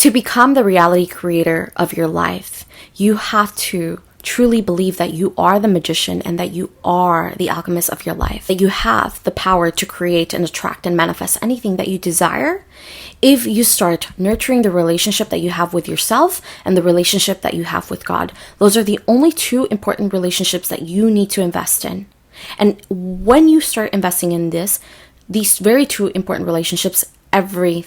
To become the reality creator of your life, you have to truly believe that you are the magician and that you are the alchemist of your life, that you have the power to create and attract and manifest anything that you desire if you start nurturing the relationship that you have with yourself and the relationship that you have with God. Those are the only two important relationships that you need to invest in. And when you start investing in these very two important relationships, every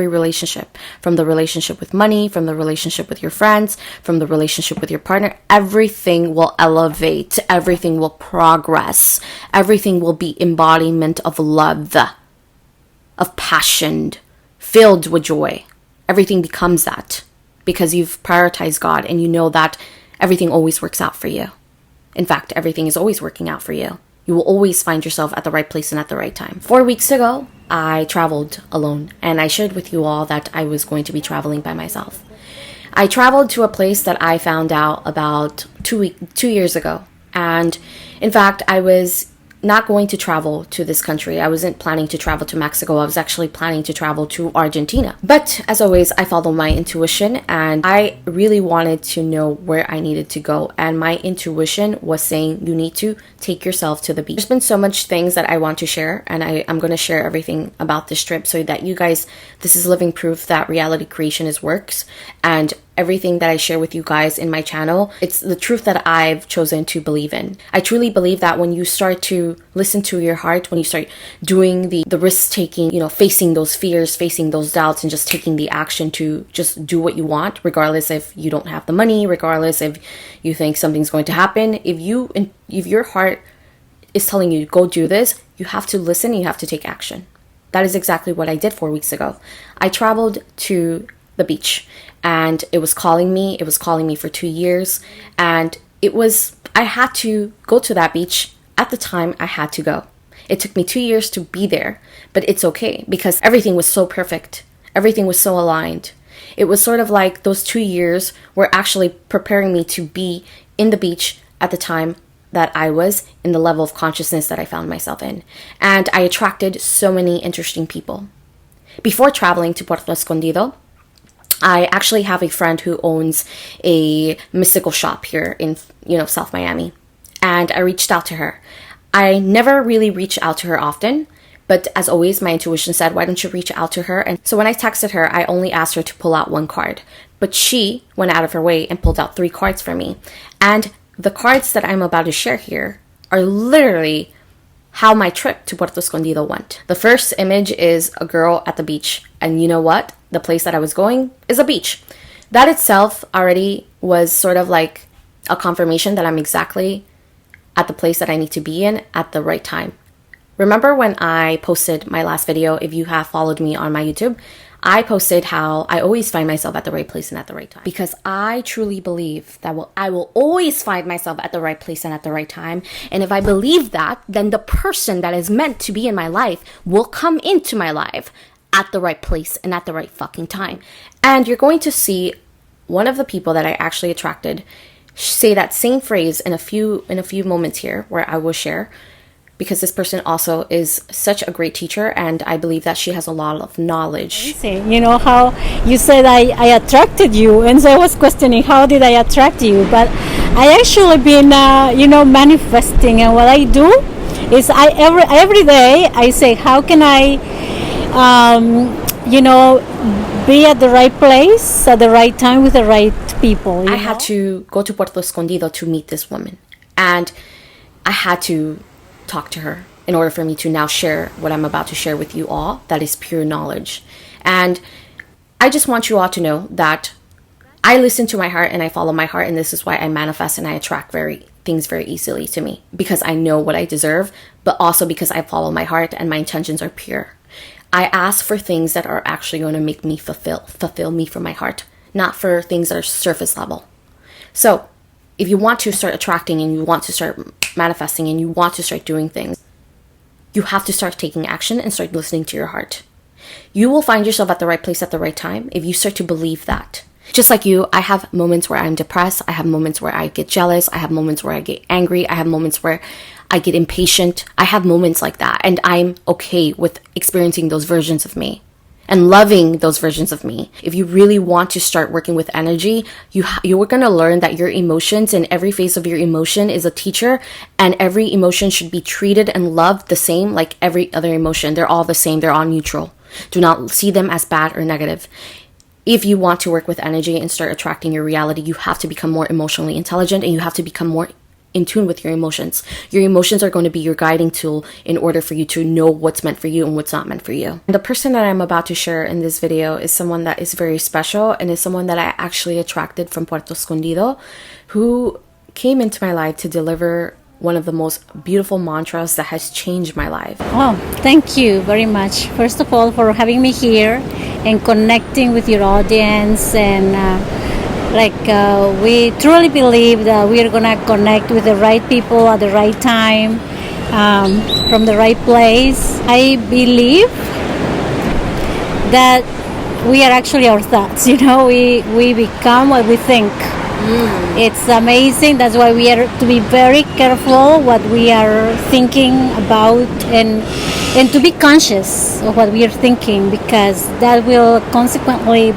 relationship, from the relationship with money, from the relationship with your friends, from the relationship with your partner, everything will elevate, everything will progress, everything will be embodiment of love, of passion, filled with joy. Everything becomes that because you've prioritized God and you know that everything always works out for you. In fact, everything is always working out for you. You will always find yourself at the right place and at the right time. 4 weeks ago, I traveled alone, and I shared with you all that I was going to be traveling by myself. I traveled to a place that I found out about 2 years ago. And in fact, I was not going to travel to this country. I wasn't planning to travel to Mexico. I was actually planning to travel to Argentina. But as always, I follow my intuition and I really wanted to know where I needed to go. And my intuition was saying you need to take yourself to the beach. There's been so much things that I want to share, and I'm going to share everything about this trip so that you guys, this is living proof that reality creation works. And everything that I share with you guys in my channel, it's the truth that I've chosen to believe in. I truly believe that when you start to listen to your heart, when you start doing the risk taking, facing those fears, facing those doubts, and just taking the action to just do what you want, regardless if you don't have the money, regardless if you think something's going to happen, if your heart is telling you go do this, you have to listen and you have to take action. That is exactly what I did 4 weeks ago. I traveled to the beach and it was calling me. It was calling me for 2 years, and I had to go to that beach at the time I had to go. It took me 2 years to be there, but it's okay because everything was so perfect. Everything was so aligned. It was sort of like those 2 years were actually preparing me to be in the beach at the time that I was in the level of consciousness that I found myself in. And I attracted so many interesting people. Before traveling to Puerto Escondido, I actually have a friend who owns a mystical shop here in, South Miami. And I reached out to her. I never really reach out to her often, but as always, my intuition said, why don't you reach out to her? And so when I texted her, I only asked her to pull out 1 card, but she went out of her way and pulled out 3 cards for me. And the cards that I'm about to share here are literally how my trip to Puerto Escondido went. The first image is a girl at the beach. And you know what? The place that I was going is a beach. That itself already was sort of like a confirmation that I'm exactly at the place that I need to be in at the right time. Remember when I posted my last video, if you have followed me on my YouTube, I posted how I always find myself at the right place and at the right time. Because I truly believe that I will always find myself at the right place and at the right time. And if I believe that, then the person that is meant to be in my life will come into my life at the right place and at the right fucking time. And you're going to see one of the people that I actually attracted say that same phrase in a few moments here where I will share, because this person also is such a great teacher and I believe that she has a lot of knowledge. You know how you said I attracted you, and so I was questioning how did I attract you, but I actually been manifesting, and what I do is every day I say how can I be at the right place at the right time with the right people. I had to go to Puerto Escondido to meet this woman, and I had to talk to her in order for me to now share what I'm about to share with you all. That is pure knowledge. And I just want you all to know that I listen to my heart and I follow my heart, and this is why I manifest and I attract things very easily to me, because I know what I deserve, but also because I follow my heart and my intentions are pure. I ask for things that are actually going to make me fulfill me from my heart, not for things that are surface level. So if you want to start attracting and you want to start manifesting and you want to start doing things, you have to start taking action and start listening to your heart. You will find yourself at the right place at the right time if you start to believe that. Just like you, I have moments where I'm depressed. I have moments where I get jealous. I have moments where I get angry. I have moments where I get impatient. I have moments like that, and I'm okay with experiencing those versions of me. and loving those versions of me. If you really want to start working with energy, you're going to learn that your emotions and every phase of your emotion is a teacher, and every emotion should be treated and loved the same like every other emotion. They're all the same. They're all neutral. Do not see them as bad or negative. If you want to work with energy and start attracting your reality, you have to become more emotionally intelligent, and you have to become more in tune with your emotions. Your emotions are going to be your guiding tool in order for you to know what's meant for you and what's not meant for you. And the person that I'm about to share in this video is someone that is very special, and is someone that I actually attracted from Puerto Escondido, who came into my life to deliver one of the most beautiful mantras that has changed my life. Oh, thank you very much. First of all, for having me here and connecting with your audience. And we truly believe that we are going to connect with the right people at the right time, from the right place. I believe that we are actually our thoughts. We become what we think. It's amazing. That's why we are to be very careful what we are thinking about, and to be conscious of what we are thinking, because that will consequently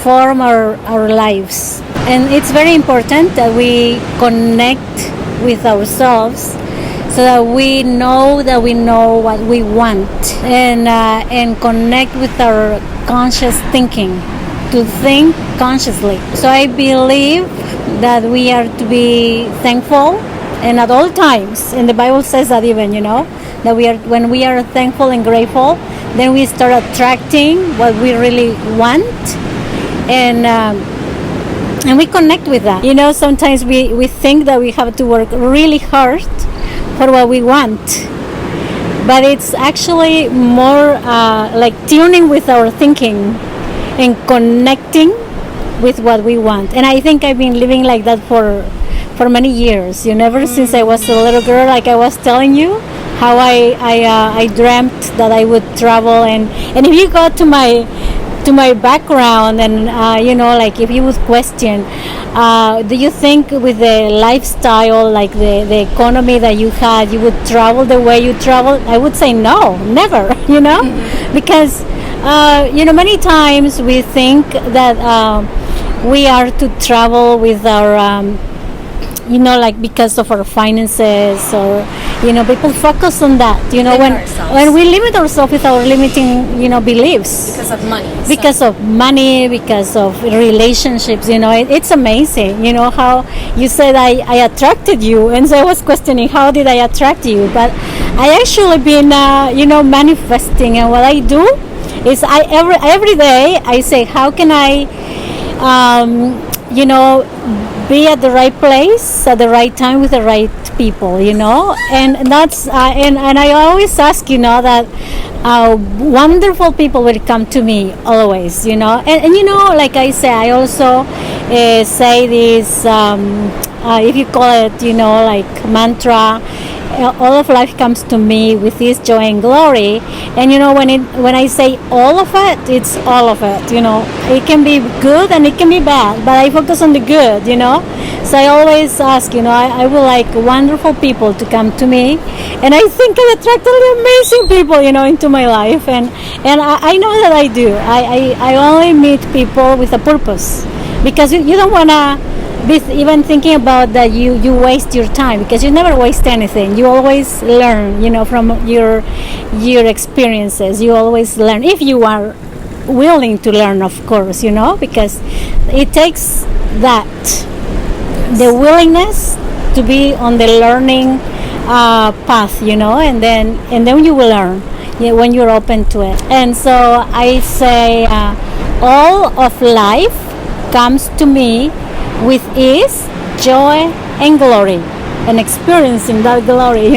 form our lives. And it's very important that we connect with ourselves, so that we know what we want, and connect with our conscious thinking, to think consciously. So I believe that we are to be thankful, and at all times. And the Bible says that even, that when we are thankful and grateful, then we start attracting what we really want, and we connect with that. Sometimes we think that we have to work really hard for what we want, but it's actually more like tuning with our thinking and connecting with what we want. And I think I've been living like that for many years. Ever since I was a little girl, like I was telling you, how I dreamt that I would travel. And if you go to my background, and like if you would question, do you think with the lifestyle, like the economy that you had, you would travel the way you travel? I would say no, never. Because many times we think that we are to travel with our like because of our finances, or people focus on that, when we limit ourselves with our limiting beliefs, because of money, because of relationships. It's amazing how you said I attracted you, and so I was questioning, how did I attract you? But I actually been manifesting, and what I do is every day I say, how can I be at the right place at the right time with the right people, and that's and I always ask, that wonderful people will come to me always, and like I say, I also say this, if you call it, like mantra. All of life comes to me with this joy and glory. And when I say all of it, it's all of it. It can be good and it can be bad, but I focus on the good. So I always ask, I would like wonderful people to come to me, and I think I attract only amazing people, into my life, and I know that I do. I only meet people with a purpose, because you don't want to be even thinking about that you waste your time, because you never waste anything. You always learn, from your experiences. You always learn, if you are willing to learn, of course, because it takes that, the willingness to be on the learning path, and then you will learn, when you're open to it. And so I say, all of life comes to me with ease, joy, and glory, and experiencing that glory,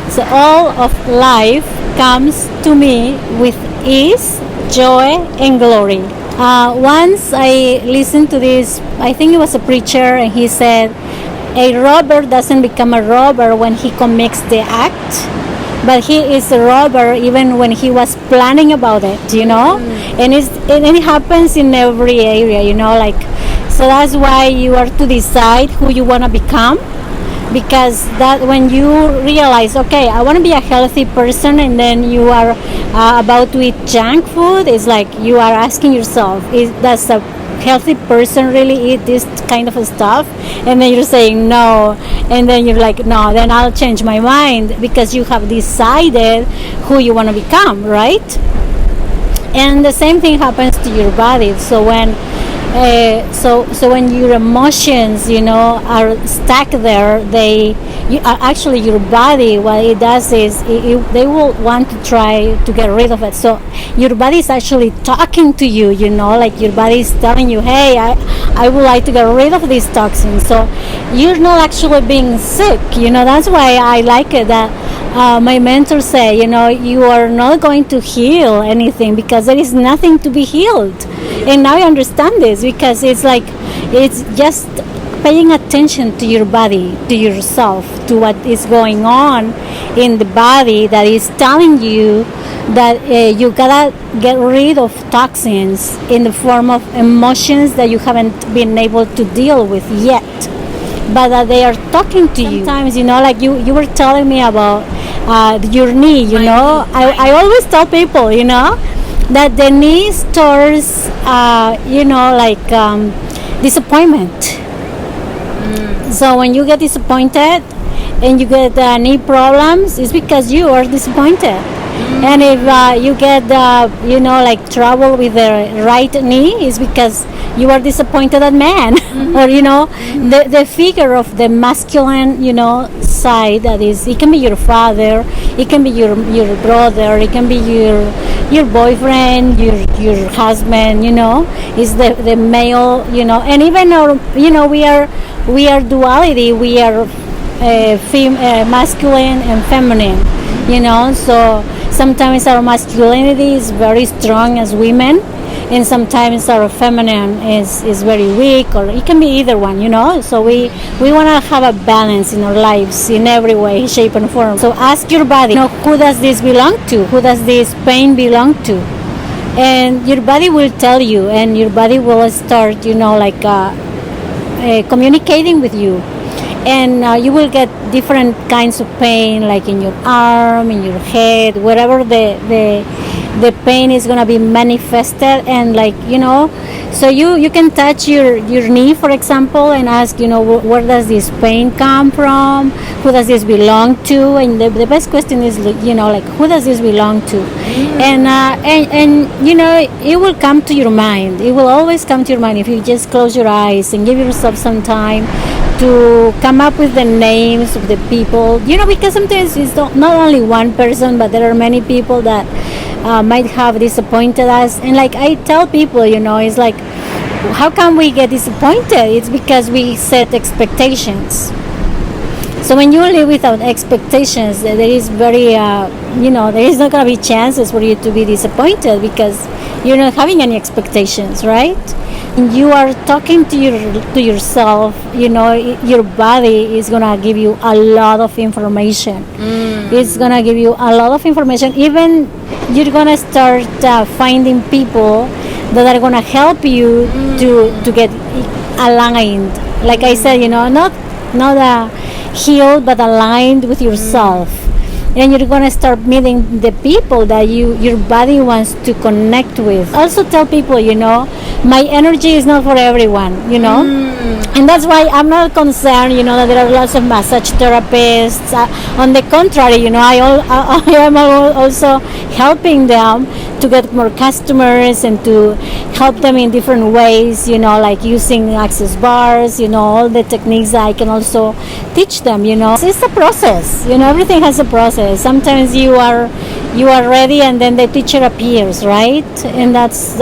So all of life comes to me with ease, joy, and glory. Once I listened to this, I think it was a preacher, and he said, a robber doesn't become a robber when he commits the act, but he is a robber even when he was planning about it, and it happens in every area, like. So that's why you are to decide who you want to become, because that when you realize, okay, I want to be a healthy person, and then you are about to eat junk food, it's like you are asking yourself, does a healthy person really eat this kind of stuff? And then you're saying no, and then you're like, no, then I'll change my mind, because you have decided who you want to become, right? And the same thing happens to your body. So when your emotions, are stuck there, actually your body, what it does is they will want to try to get rid of it. So your body is actually talking to you, like your body is telling you, hey, I would like to get rid of these toxins. So you're not actually being sick. That's why I like it that my mentors say, you are not going to heal anything, because there is nothing to be healed. And now I understand this, because it's like, it's just paying attention to your body, to yourself, to what is going on in the body that is telling you that you gotta get rid of toxins in the form of emotions that you haven't been able to deal with yet, but that they are talking to you. Sometimes, like you were telling me about your knee, I always tell people, that the knee stores, disappointment. So when you get disappointed and you get knee problems, it's because you are disappointed. And if you get, trouble with the right knee, it's because you are disappointed at man. Or, the figure of the masculine, side, that is, it can be your father, it can be your brother, it can be your boyfriend, your husband, is the male, and even we are duality, we are masculine and feminine, so sometimes our masculinity is very strong as women, and sometimes our feminine is very weak, or it can be either one, so we want to have a balance in our lives in every way, shape and form. So ask your body, who does this belong to? Who does this pain belong to? And your body will tell you, and your body will start, communicating with you. And you will get different kinds of pain, like in your arm, in your head, wherever the pain is going to be manifested. And so you can touch your knee, for example, and ask, where does this pain come from? Who does this belong to? And the best question is, who does this belong to? And it will come to your mind. It will always come to your mind if you just close your eyes and give yourself some time to come up with the names of the people, because sometimes it's not only one person, but there are many people that might have disappointed us. And I tell people, it's like, how come we get disappointed? It's because we set expectations. So when you live without expectations, there is there is not going to be chances for you to be disappointed, because you're not having any expectations, right? And you are talking to yourself, your body is going to give you a lot of information. It's going to give you a lot of information. Even you're going to start finding people that are going to help you to get aligned. Like I said, not healed, but aligned with yourself. And you're going to start meeting the people that your body wants to connect with. Also tell people, my energy is not for everyone, and that's why I'm not concerned, that there are lots of massage therapists. On the contrary, I am also helping them to get more customers and to help them in different ways, like using access bars, all the techniques that I can also teach them, It's a process, everything has a process. Sometimes you are ready, and then the teacher appears, right? And that's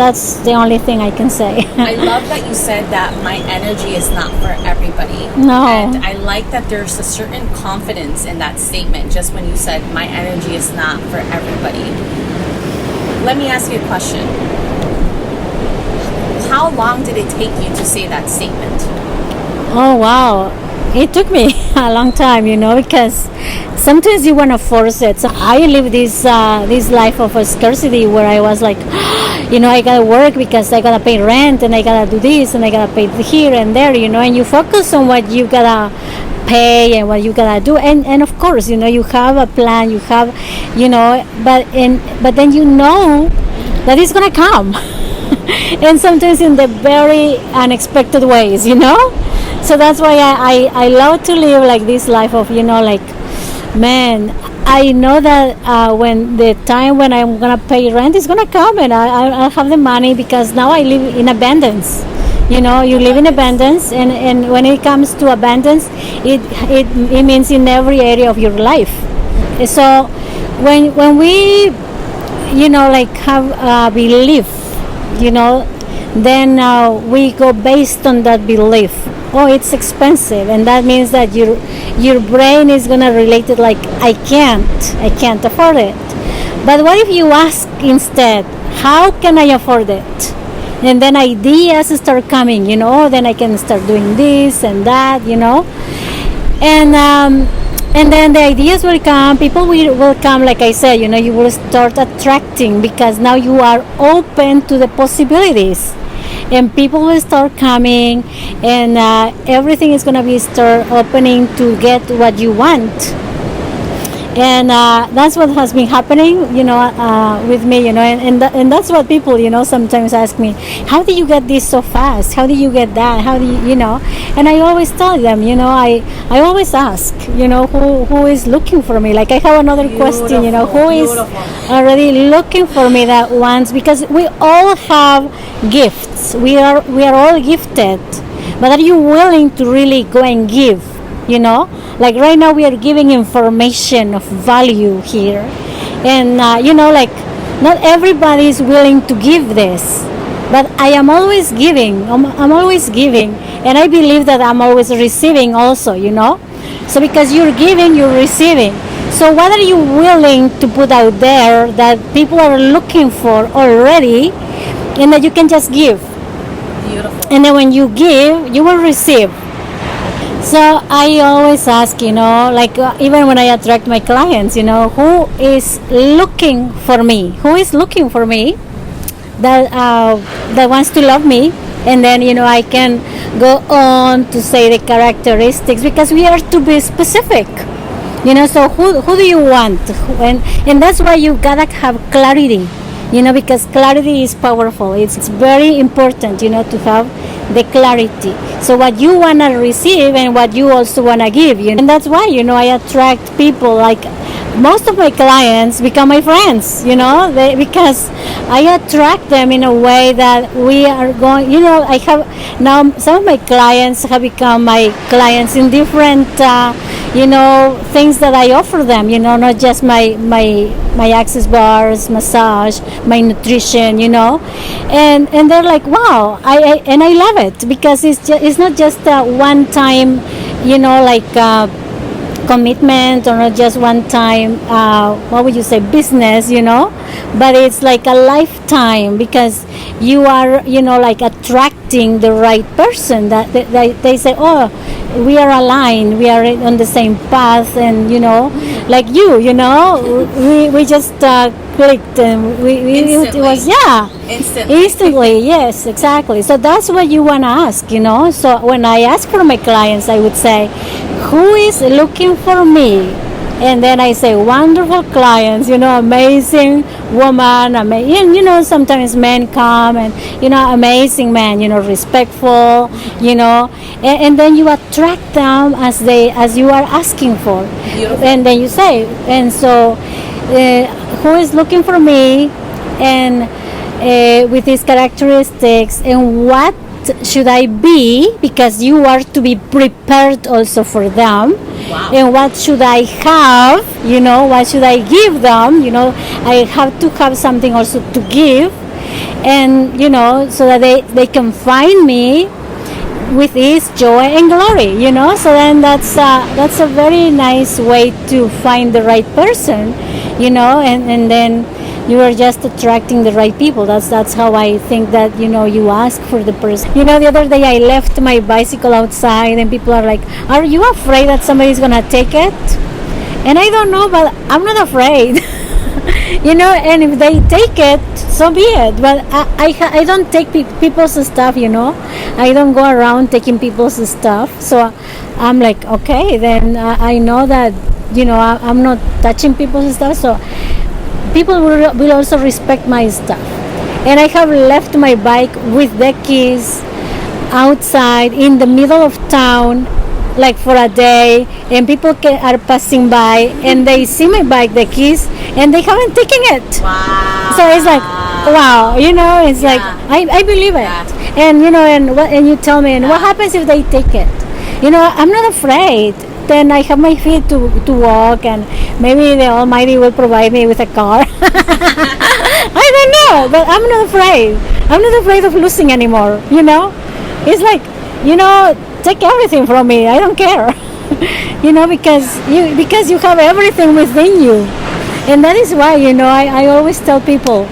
the only thing I can say. I love that you said that my energy is not for everybody. No. And I like that there's a certain confidence in that statement, just when you said my energy is not for everybody. Let me ask you a question. How long did it take you to say that statement? Oh, wow. It took me a long time, because sometimes you want to force it. So I live this life of a scarcity where I was like, I gotta work because I gotta pay rent, and I gotta do this, and I gotta pay here and there, and you focus on what you gotta pay and what you gotta do, and of course, you have a plan, you have, but then that it's gonna come. And sometimes in the very unexpected ways, so that's why I love to live like this life of, like, man, I know that when the time when I'm gonna pay rent is gonna come, and I'll have the money, because now I live in abundance. You live in abundance, and when it comes to abundance, it means in every area of your life. So when we like have belief, then we go based on that belief. Oh, it's expensive, and that means that your brain is gonna relate it like, I can't afford it. But what if you ask instead, how can I afford it? And then ideas start coming, then I can start doing this and that, and then the ideas will come, people will come, like I said, you will start attracting, because now you are open to the possibilities, and people will start coming, and everything is going to be start opening to get what you want. And that's what has been happening, with me, and that's what people, sometimes ask me, how do you get this so fast? How do you get that? How do you, And I always tell them, I always ask, who is looking for me? Like, I have another question, who is already looking for me that wants, because we all have gifts. We are all gifted, but are you willing to really go and give? Like right now we are giving information of value here, and like, not everybody is willing to give this, but I am always giving. I'm always giving, and I believe that I'm always receiving also, so because you're giving, you're receiving. So what are you willing to put out there that people are looking for already, and that you can just give? Beautiful. And then when you give, you will receive. So I always ask, like even when I attract my clients, who is looking for me? Who is looking for me that wants to love me? And then, I can go on to say the characteristics, because we are to be specific. So who do you want? And that's why you gotta have clarity, because clarity is powerful. It's very important, to have the clarity. So what you want to receive and what you also want to give, and that's why, I attract people. Like, most of my clients become my friends, because I attract them in a way that we are going, I have now some of my clients have become my clients in different, things that I offer them, not just my access bars, massage, my nutrition, and they're like, wow, I love it, because it's not just a one time, commitment, or not just one time, what would you say, business, but it's like a lifetime, because you are, like attracting the right person, that they say, oh, we are aligned, we are on the same path, and like we just clicked, and it was instantly, yes, exactly. So that's what you want to ask, so when I ask for my clients, I would say, who is looking for me? And then I say, wonderful clients, amazing woman, and sometimes men come, and amazing man, respectful, and then you attract them as you are asking for. Beautiful. And then you say, and so who is looking for me, and with these characteristics, and what should I be, because you are to be prepared also for them. Wow. And what should I have, what should I give them, I have to have something also to give, and so that they can find me with ease, joy, and glory, so then that's a very nice way to find the right person, and then you are just attracting the right people. That's how I think that, you ask for the person. The other day I left my bicycle outside, and people are like, are you afraid that somebody's gonna take it? And I don't know, but I'm not afraid. And if they take it, so be it. But I don't take people's stuff, I don't go around taking people's stuff. So I'm like, okay, then I know that, I'm not touching people's stuff. So people will also respect my stuff. And I have left my bike with the keys outside in the middle of town, like for a day, and people are passing by and they see my bike, the keys, and they haven't taken it. Wow. So it's like, wow, it's like I believe it. And and you tell me, and what happens if they take it? I'm not afraid. Then I have my feet to walk, and maybe the Almighty will provide me with a car. I don't know, but I'm not afraid. I'm not afraid of losing anymore. It's like, take everything from me. I don't care. Because you have everything within you, and that is why I always tell people,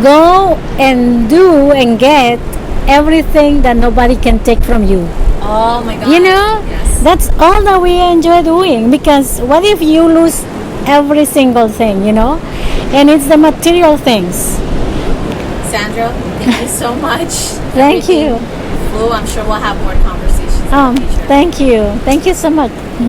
go and do and get everything that nobody can take from you. Oh my God. Yes. That's all that we enjoy doing, because what if you lose every single thing, and it's the material things. Sandra, thank you so much. Thank you. Flew. I'm sure we'll have more conversations in the future. Thank you so much.